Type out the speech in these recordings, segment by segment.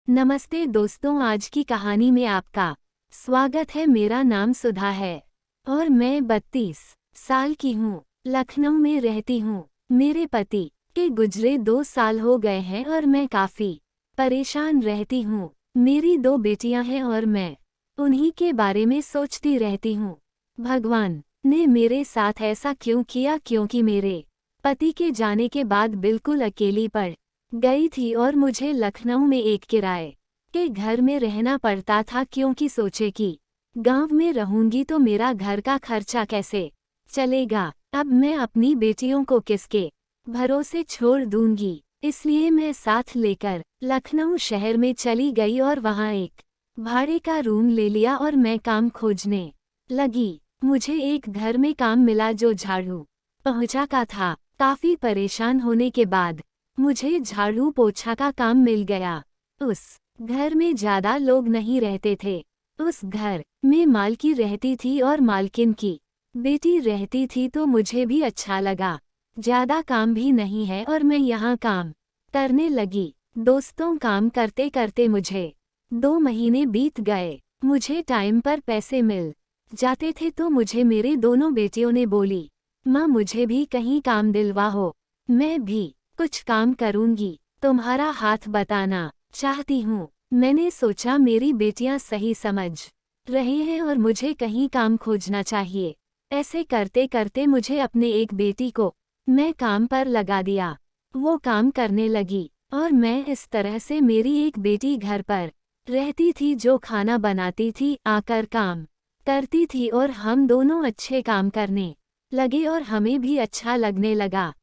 नमस्ते दोस्तों, आज की कहानी में आपका स्वागत है। मेरा नाम सुधा है और मैं 32 साल की हूँ। लखनऊ में रहती हूँ। मेरे पति के गुजरे 2 साल हो गए हैं और मैं काफ़ी परेशान रहती हूँ। मेरी 2 बेटियाँ हैं और मैं उन्हीं के बारे में सोचती रहती हूँ। भगवान ने मेरे साथ ऐसा क्यों किया, क्योंकि मेरे पति के जाने के बाद बिल्कुल अकेली पड़ गई थी और मुझे लखनऊ में एक किराए के घर में रहना पड़ता था, क्योंकि सोचे कि गांव में रहूंगी तो मेरा घर का खर्चा कैसे चलेगा। अब मैं अपनी बेटियों को किसके भरोसे छोड़ दूंगी। इसलिए मैं साथ लेकर लखनऊ शहर में चली गई और वहां एक भाड़े का रूम ले लिया और मैं काम खोजने लगी। मुझे एक घर में काम मिला जो झाड़ू पोंछा का था। काफी परेशान होने के बाद मुझे झाड़ू पोछा का काम मिल गया। उस घर में ज्यादा लोग नहीं रहते थे। उस घर में मालकी रहती थी और मालकिन की बेटी रहती थी, तो मुझे भी अच्छा लगा। ज्यादा काम भी नहीं है और मैं यहाँ काम करने लगी। दोस्तों, काम करते करते मुझे 2 महीने बीत गए। मुझे टाइम पर पैसे मिल जाते थे तो मुझे मेरे दोनों बेटियों ने बोली, माँ मुझे भी कहीं काम दिलवा हो, मैं भी कुछ काम करूंगी, तुम्हारा हाथ बताना चाहती हूँ। मैंने सोचा मेरी बेटियां सही समझ रही हैं और मुझे कहीं काम खोजना चाहिए। ऐसे करते करते मुझे अपने एक बेटी को मैं काम पर लगा दिया। वो काम करने लगी और मैं इस तरह से मेरी एक बेटी घर पर रहती थी जो खाना बनाती थी, आकर काम करती थी और हम दोनों अच्छे काम करने लगे और हमें भी अच्छा लगने लगा।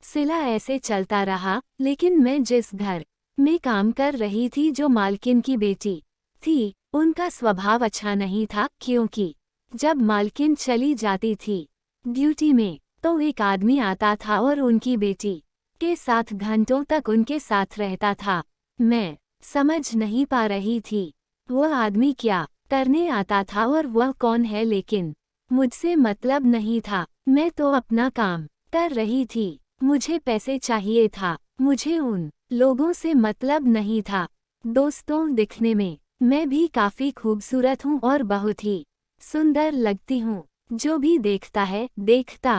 सिला ऐसे चलता रहा, लेकिन मैं जिस घर में काम कर रही थी जो मालकिन की बेटी थी, उनका स्वभाव अच्छा नहीं था, क्योंकि जब मालकिन चली जाती थी ड्यूटी में तो एक आदमी आता था और उनकी बेटी के साथ घंटों तक उनके साथ रहता था। मैं समझ नहीं पा रही थी वह आदमी क्या करने आता था और वह कौन है, लेकिन मुझसे मतलब नहीं था। मैं तो अपना काम कर रही थी। मुझे पैसे चाहिए था, मुझे उन लोगों से मतलब नहीं था। दोस्तों, दिखने में मैं भी काफी खूबसूरत हूँ और बहुत ही सुंदर लगती हूँ। जो भी देखता है देखता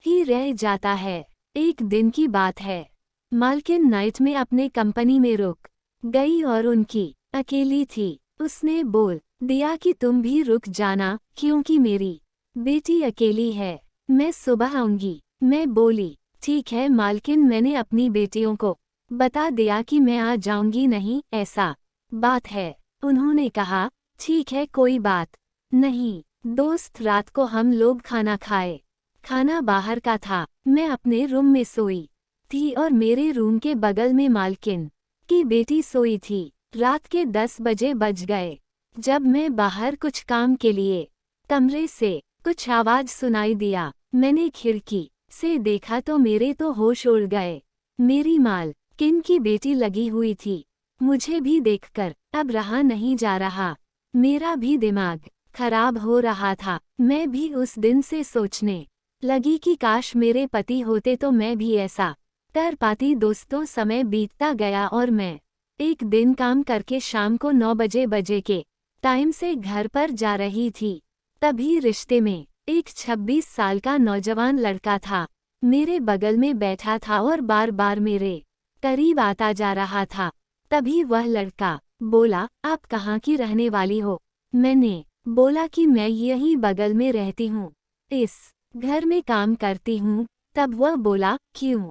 ही रह जाता है। एक दिन की बात है, मालकिन नाइट में अपने कंपनी में रुक गई और उनकी अकेली थी। उसने बोल दिया कि तुम भी रुक जाना, क्योंकि मेरी बेटी अकेली है, मैं सुबह आऊंगी। मैं बोली, ठीक है मालकिन। मैंने अपनी बेटियों को बता दिया कि मैं आ जाऊंगी, नहीं ऐसा बात है। उन्होंने कहा, ठीक है कोई बात नहीं। दोस्त, रात को हम लोग खाना खाए। खाना बाहर का था। मैं अपने रूम में सोई थी और मेरे रूम के बगल में मालकिन की बेटी सोई थी। रात के 10 बजे बज गए जब मैं बाहर कुछ काम के लिए कमरे से कुछ आवाज सुनाई दिया। मैंने खिड़की से देखा तो मेरे तो होश उड़ गए। मेरी मालकिन की बेटी लगी हुई थी। मुझे भी देखकर अब रहा नहीं जा रहा। मेरा भी दिमाग खराब हो रहा था। मैं भी उस दिन से सोचने लगी कि काश मेरे पति होते तो मैं भी ऐसा कर पाती। दोस्तों, समय बीतता गया और मैं एक दिन काम करके शाम को 9 बजे के टाइम से घर पर जा रही थी। तभी रिश्ते में एक 26 साल का नौजवान लड़का था। मेरे बगल में बैठा था और बार बार मेरे करीब आता जा रहा था। तभी वह लड़का बोला, आप कहाँ की रहने वाली हो? मैंने बोला कि मैं यहीं बगल में रहती हूँ, इस घर में काम करती हूँ। तब वह बोला, क्यों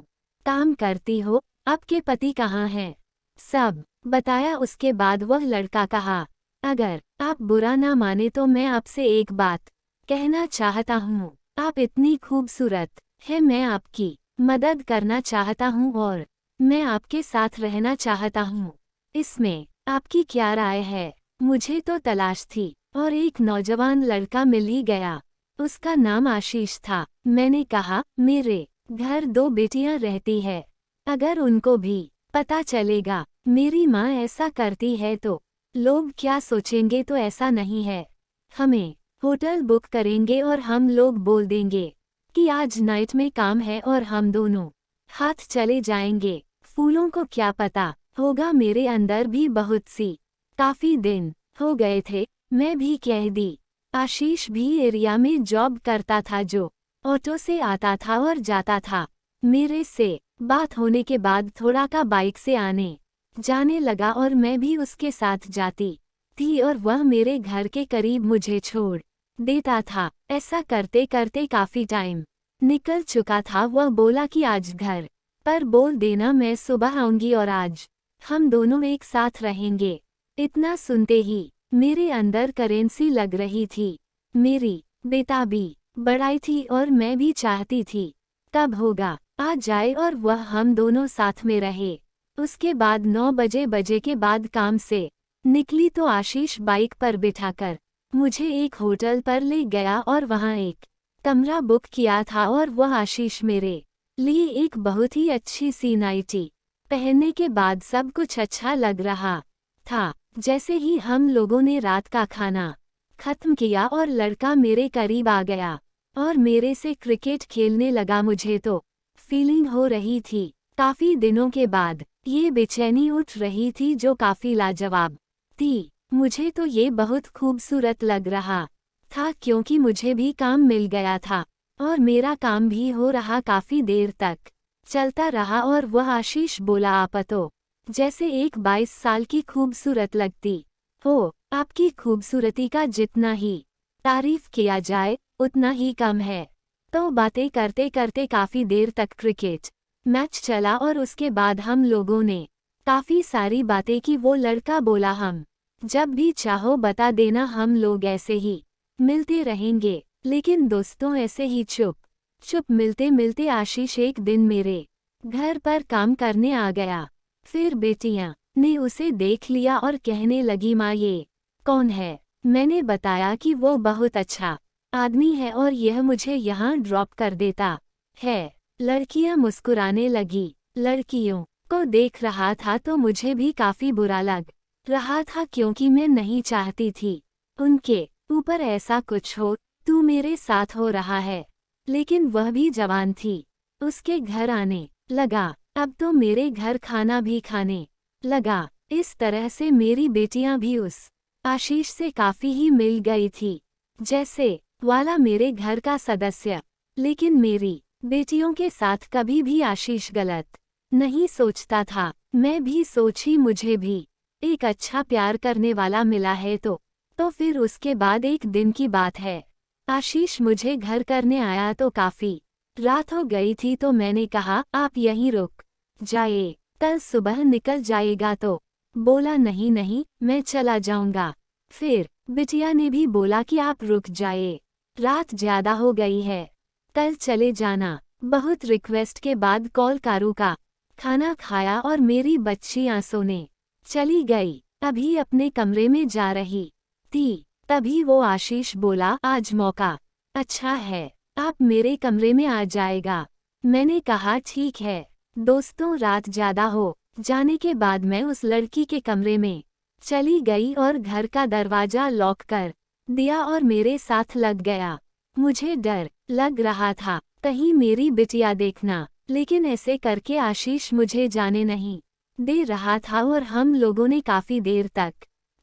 काम करती हो, आपके पति कहाँ हैं? सब बताया। उसके बाद वह लड़का कहा, अगर आप बुरा ना माने तो मैं आपसे एक बात कहना चाहता हूँ। आप इतनी खूबसूरत है, मैं आपकी मदद करना चाहता हूँ और मैं आपके साथ रहना चाहता हूँ। इसमें आपकी क्या राय है? मुझे तो तलाश थी और एक नौजवान लड़का मिल ही गया। उसका नाम आशीष था। मैंने कहा, मेरे घर 2 बेटियां रहती है, अगर उनको भी पता चलेगा मेरी माँ ऐसा करती है तो लोग क्या सोचेंगे? तो ऐसा नहीं है, हमें होटल बुक करेंगे और हम लोग बोल देंगे कि आज नाइट में काम है और हम दोनों हाथ चले जाएंगे। फूलों को क्या पता होगा मेरे अंदर भी बहुत सी। काफी दिन हो गए थे, मैं भी कह दी। आशीष भी एरिया में जॉब करता था, जो ऑटो से आता था और जाता था। मेरे से बात होने के बाद थोड़ा का बाइक से आने जाने लगा और मैं भी उसके साथ जाती थी और वह मेरे घर के करीब मुझे छोड़ देता था। ऐसा करते करते काफी टाइम निकल चुका था। वह बोला कि आज घर पर बोल देना, मैं सुबह आऊंगी और आज हम दोनों एक साथ रहेंगे। इतना सुनते ही मेरे अंदर करेंसी लग रही थी। मेरी बेताबी बढ़ाई थी और मैं भी चाहती थी कब होगा आ जाए और वह हम दोनों साथ में रहे। उसके बाद 9 बजे के बाद काम से निकली तो आशीष बाइक पर बिठाकर मुझे एक होटल पर ले गया और वहां एक कमरा बुक किया था और वह आशीष मेरे लिए एक बहुत ही अच्छी सी नाइटी पहनने के बाद सब कुछ अच्छा लग रहा था। जैसे ही हम लोगों ने रात का खाना खत्म किया और लड़का मेरे करीब आ गया और मेरे से क्रिकेट खेलने लगा, मुझे तो फीलिंग हो रही थी काफी दिनों के बाद ये बेचैनी उठ रही थी जो काफी लाजवाब थी। मुझे तो ये बहुत खूबसूरत लग रहा था क्योंकि मुझे भी काम मिल गया था और मेरा काम भी हो रहा। काफी देर तक चलता रहा और वह आशीष बोला, आप तो जैसे एक 22 साल की खूबसूरत लगती हो। आपकी खूबसूरती का जितना ही तारीफ किया जाए उतना ही कम है। तो बातें करते करते काफी देर तक क्रिकेट मैच चला और उसके बाद हम लोगों ने काफी सारी बातें की। वो लड़का बोला, हम जब भी चाहो बता देना, हम लोग ऐसे ही मिलते रहेंगे। लेकिन दोस्तों ऐसे ही चुप चुप मिलते मिलते आशीष एक दिन मेरे घर पर काम करने आ गया। फिर बेटियां ने उसे देख लिया और कहने लगी, माँ ये कौन है? मैंने बताया कि वो बहुत अच्छा आदमी है और यह मुझे यहाँ ड्रॉप कर देता है। लड़कियां मुस्कुराने लगी। लड़कियों को देख रहा था तो मुझे भी काफी बुरा लग रहा था क्योंकि मैं नहीं चाहती थी उनके ऊपर ऐसा कुछ हो। तू मेरे साथ हो रहा है। लेकिन वह भी जवान थी। उसके घर आने लगा। अब तो मेरे घर खाना भी खाने लगा। इस तरह से मेरी बेटियां भी उस आशीष से काफी ही मिल गई थी, जैसे वाला मेरे घर का सदस्य। लेकिन मेरी बेटियों के साथ कभी भी आशीष गलत नहीं सोचता था। मैं भी सोची मुझे भी एक अच्छा प्यार करने वाला मिला है। तो फिर उसके बाद एक दिन की बात है, आशीष मुझे घर करने आया तो काफी रात हो गई थी तो मैंने कहा, आप यहीं रुक जाइए, कल सुबह निकल जाएगा। तो बोला, नहीं नहीं मैं चला जाऊंगा। फिर बिटिया ने भी बोला कि आप रुक जाइए, रात ज्यादा हो गई है, कल चले जाना। बहुत रिक्वेस्ट के बाद कॉल कारू का खाना खाया और मेरी बच्चियां सोने चली गई। अभी अपने कमरे में जा रही थी, तभी वो आशीष बोला, आज मौका अच्छा है, आप मेरे कमरे में आ जाएगा। मैंने कहा ठीक है। दोस्तों रात ज्यादा हो जाने के बाद मैं उस लड़की के कमरे में चली गई और घर का दरवाजा लॉक कर दिया और मेरे साथ लग गया। मुझे डर लग रहा था कहीं मेरी बिटिया देखना, लेकिन ऐसे करके आशीष मुझे जाने नहीं दे रहा था और हम लोगों ने काफी देर तक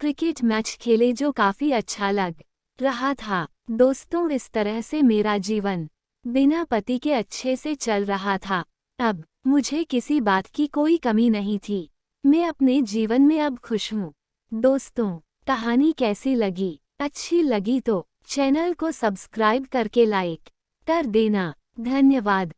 क्रिकेट मैच खेले जो काफी अच्छा लग रहा था। दोस्तों इस तरह से मेरा जीवन बिना पति के अच्छे से चल रहा था। अब मुझे किसी बात की कोई कमी नहीं थी। मैं अपने जीवन में अब खुश हूँ। दोस्तों कहानी कैसी लगी? अच्छी लगी तो चैनल को सब्सक्राइब करके लाइक कर देना। धन्यवाद।